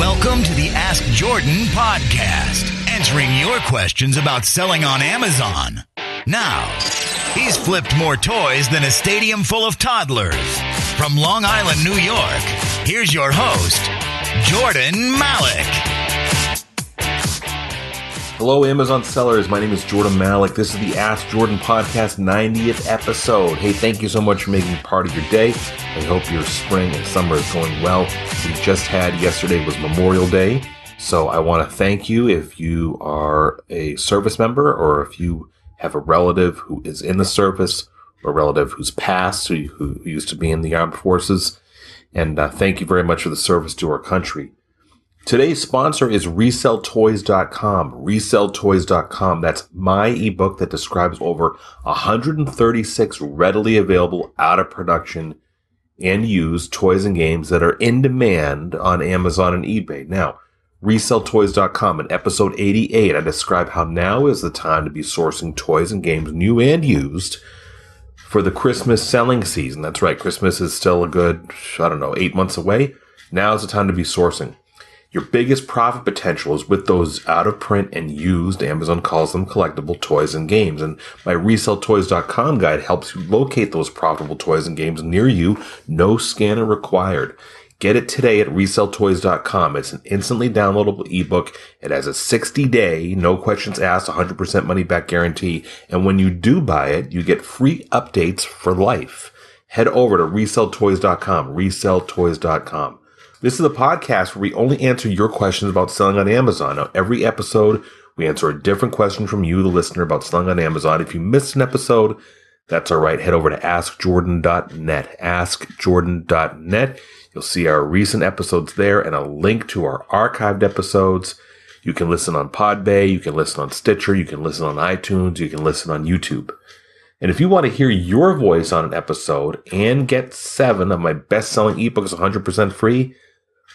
Welcome to the Ask Jordan podcast, answering your questions about selling on Amazon. Now, he's flipped more toys than a stadium full of toddlers. From Long Island, New York, here's your host, Jordan Malik. Hello, Amazon sellers. My name is Jordan Malik. This is the Ask Jordan podcast 90th episode. Hey, thank you so much for making it part of your day. I hope your spring and summer is going well. Yesterday was Memorial Day. So I want to thank you if you are a service member or if you have a relative who is in the service or a relative who's passed, who used to be in the armed forces. And thank you very much for the service to our country. Today's sponsor is reselltoys.com. Reselltoys.com. That's my ebook that describes over 136 readily available, out of production, and used toys and games that are in demand on Amazon and eBay. Now, reselltoys.com. In episode 88, I describe how now is the time to be sourcing toys and games, new and used, for the Christmas selling season. That's right. Christmas is still a good, 8 months away. Now is the time to be sourcing. Your biggest profit potential is with those out of print and used, Amazon calls them, collectible toys and games. And my reselltoys.com guide helps you locate those profitable toys and games near you. No scanner required. Get it today at reselltoys.com. It's an instantly downloadable ebook. It has a 60-day, no questions asked, 100% money back guarantee. And when you do buy it, you get free updates for life. Head over to reselltoys.com, reselltoys.com. This is a podcast where we only answer your questions about selling on Amazon. Now, every episode, we answer a different question from you, the listener, about selling on Amazon. If you missed an episode, that's all right. Head over to askjordan.net, askjordan.net. You'll see our recent episodes there and a link to our archived episodes. You can listen on Podbay, you can listen on Stitcher, you can listen on iTunes, you can listen on YouTube. And if you want to hear your voice on an episode and get 7 of my best-selling ebooks 100% free,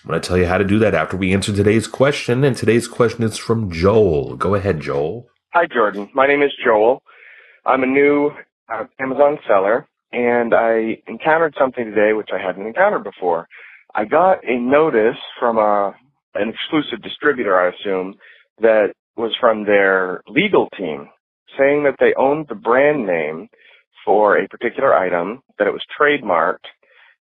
I'm going to tell you how to do that after we answer today's question. And today's question is from Joel. Go ahead, Joel. Hi, Jordan. My name is Joel. I'm a new Amazon seller, and I encountered something today which I hadn't encountered before. I got a notice from an exclusive distributor, I assume, that was from their legal team, saying that they owned the brand name for a particular item, that it was trademarked,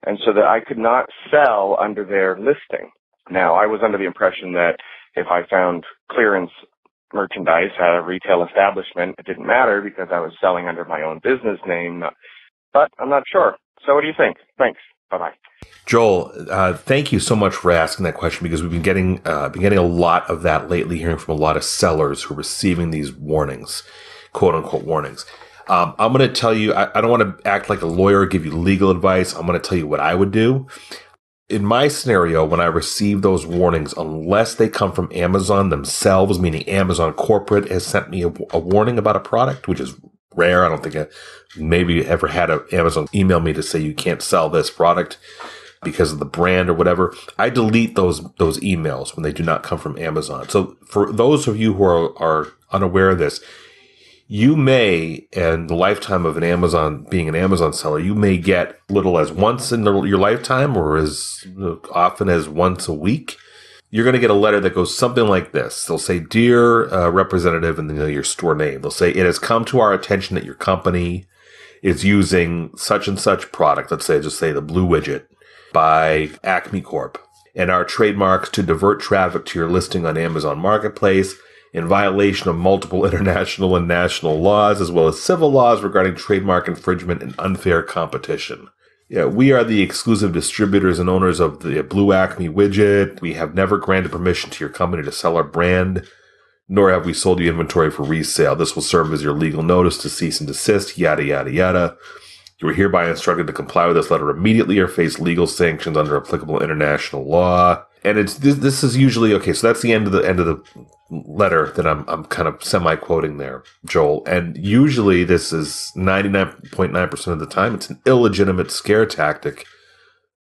and so that I could not sell under their listing. Now, I was under the impression that if I found clearance merchandise at a retail establishment, it didn't matter because I was selling under my own business name. But I'm not sure. So what do you think? Thanks. Bye-bye. Joel, thank you so much for asking that question, because we've been getting a lot of that lately, hearing from a lot of sellers who are receiving these warnings, quote-unquote warnings. I'm going to tell you, I don't want to act like a lawyer or give you legal advice. I'm going to tell you what I would do. In my scenario, when I receive those warnings, unless they come from Amazon themselves, meaning Amazon corporate has sent me a warning about a product, which is rare. I don't think I maybe ever had Amazon email me to say you can't sell this product because of the brand or whatever. I delete those emails when they do not come from Amazon. So for those of you who are unaware of this, you may, in the lifetime of being an Amazon seller, you may get little as once in your lifetime or as often as once a week. You're going to get a letter that goes something like this. They'll say, "Dear representative," and then your store name. They'll say, "It has come to our attention that your company is using such and such product." Let's say, just say the blue widget by Acme Corp. "And our trademarks to divert traffic to your listing on Amazon Marketplace in violation of multiple international and national laws, as well as civil laws regarding trademark infringement and unfair competition. Yeah, we are the exclusive distributors and owners of the Blue Acme widget. We have never granted permission to your company to sell our brand, nor have we sold you inventory for resale. This will serve as your legal notice to cease and desist, yada, yada, yada. You are hereby instructed to comply with this letter immediately or face legal sanctions under applicable international law." And this is usually okay. So that's the end of the letter that I'm kind of semi-quoting there, Joel. And usually this is 99.9% of the time, it's an illegitimate scare tactic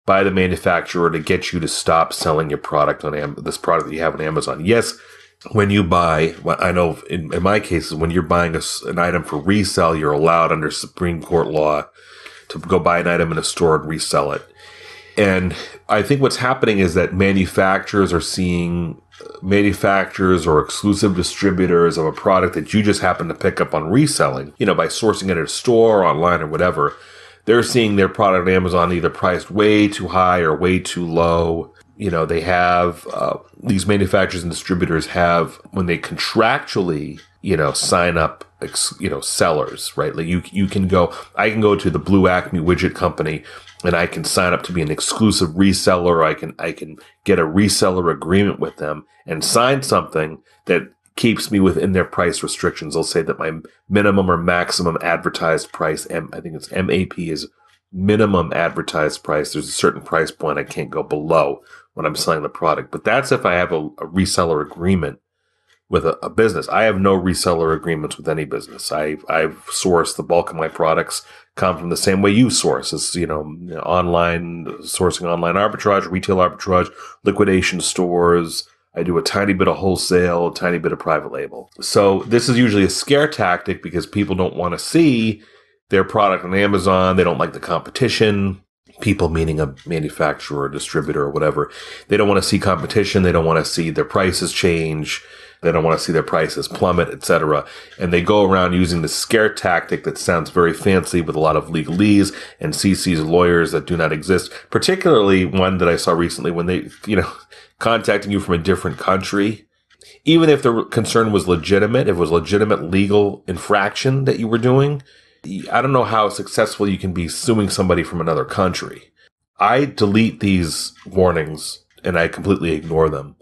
by the manufacturer to get you to stop selling your product on this product that you have on Amazon. Yes, when you buy, I know in my cases, when you're buying an item for resale, you're allowed under Supreme Court law to go buy an item in a store and resell it. And I think what's happening is that manufacturers or exclusive distributors of a product that you just happen to pick up on reselling, by sourcing it at a store or online or whatever, they're seeing their product on Amazon either priced way too high or way too low. They have, these manufacturers and distributors have, when they contractually, sign up, sellers, right? Like I can go to the Blue Acme widget company and I can sign up to be an exclusive reseller. I can get a reseller agreement with them and sign something that keeps me within their price restrictions. They'll say that my minimum or maximum advertised price, I think it's MAP, is minimum advertised price. There's a certain price point I can't go below when I'm selling the product. But that's if I have a reseller agreement with a business. I have no reseller agreements with any business. I've sourced the bulk of my products come from the same way you source. It's, online sourcing, online arbitrage, retail arbitrage, liquidation stores. I do a tiny bit of wholesale, a tiny bit of private label. So this is usually a scare tactic because people don't want to see their product on Amazon. They don't like the competition. People, meaning a manufacturer or distributor or whatever, they don't want to see competition. They don't want to see their prices change. They don't want to see their prices plummet, etc. And they go around using the scare tactic that sounds very fancy with a lot of legalese and CC's lawyers that do not exist, particularly one that I saw recently when they, contacting you from a different country. Even if the concern was legitimate, if it was legitimate legal infraction that you were doing, I don't know how successful you can be suing somebody from another country. I delete these warnings and I completely ignore them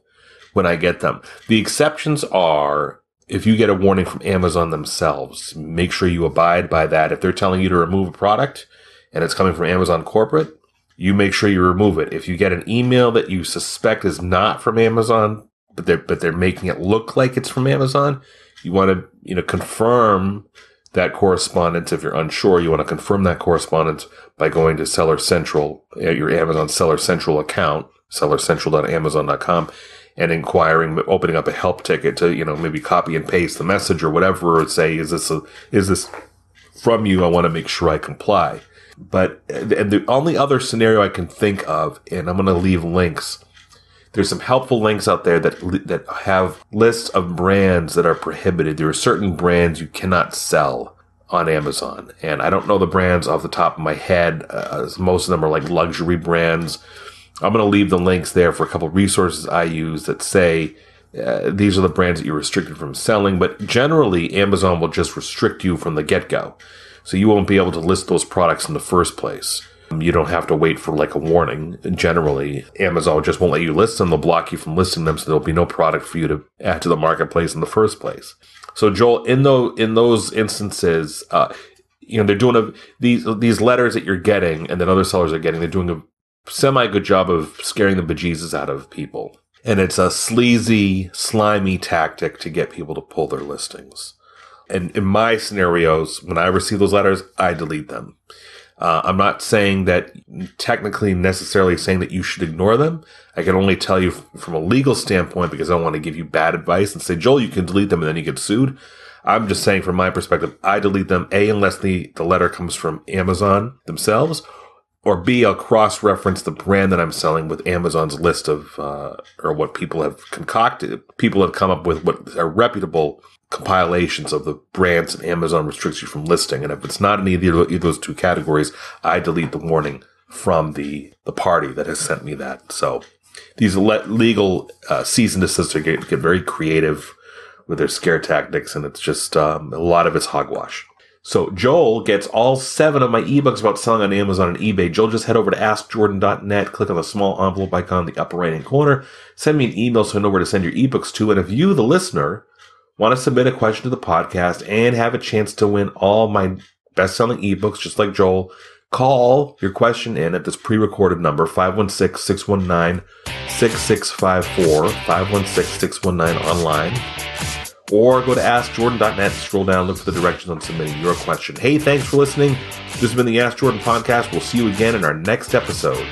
when I get them. The exceptions are if you get a warning from Amazon themselves, make sure you abide by that. If they're telling you to remove a product and it's coming from Amazon corporate, you make sure you remove it. If you get an email that you suspect is not from Amazon, but they're making it look like it's from Amazon, you want to confirm that correspondence. If you're unsure, you want to confirm that correspondence by going to Seller Central, your Amazon Seller Central account, sellercentral.amazon.com, and inquiring, opening up a help ticket to, maybe copy and paste the message or whatever, or say, is this from you? I want to make sure I comply. But the only other scenario I can think of, and I'm going to leave links, there's some helpful links out there that have lists of brands that are prohibited. There are certain brands you cannot sell on Amazon. And I don't know the brands off the top of my head. Most of them are like luxury brands. I'm going to leave the links there for a couple of resources I use that say these are the brands that you're restricted from selling. But generally, Amazon will just restrict you from the get-go. So you won't be able to list those products in the first place. You don't have to wait for like a warning. Generally, Amazon just won't let you list them. They'll block you from listing them, so there'll be no product for you to add to the marketplace in the first place. So Joel, in those instances, they're doing these letters that you're getting and that other sellers are getting. They're doing a semi-good job of scaring the bejesus out of people, and it's a sleazy, slimy tactic to get people to pull their listings. And in my scenarios, when I receive those letters, I delete them. I'm not saying that technically necessarily saying that you should ignore them. I can only tell you from a legal standpoint because I don't want to give you bad advice and say, Joel, you can delete them and then you get sued. I'm just saying from my perspective, I delete them, A, unless the letter comes from Amazon themselves, or B, I'll cross-reference the brand that I'm selling with Amazon's list of, or what people have concocted. People have come up with what are reputable compilations of the brands that Amazon restricts you from listing. And if it's not in either of those two categories, I delete the warning from the party that has sent me that. So these legal cease and desist get very creative with their scare tactics, and it's just a lot of it's hogwash. So Joel gets all 7 of my ebooks about selling on Amazon and eBay. Joel, just head over to askjordan.net, click on the small envelope icon in the upper right-hand corner, send me an email so I know where to send your ebooks to. And if you, the listener, want to submit a question to the podcast and have a chance to win all my best-selling ebooks, just like Joel, call your question in at this pre-recorded number, 516-619-6654, 516-619 online. Or go to askjordan.net, scroll down, look for the directions on submitting your question. Hey, thanks for listening. This has been the Ask Jordan Podcast. We'll see you again in our next episode.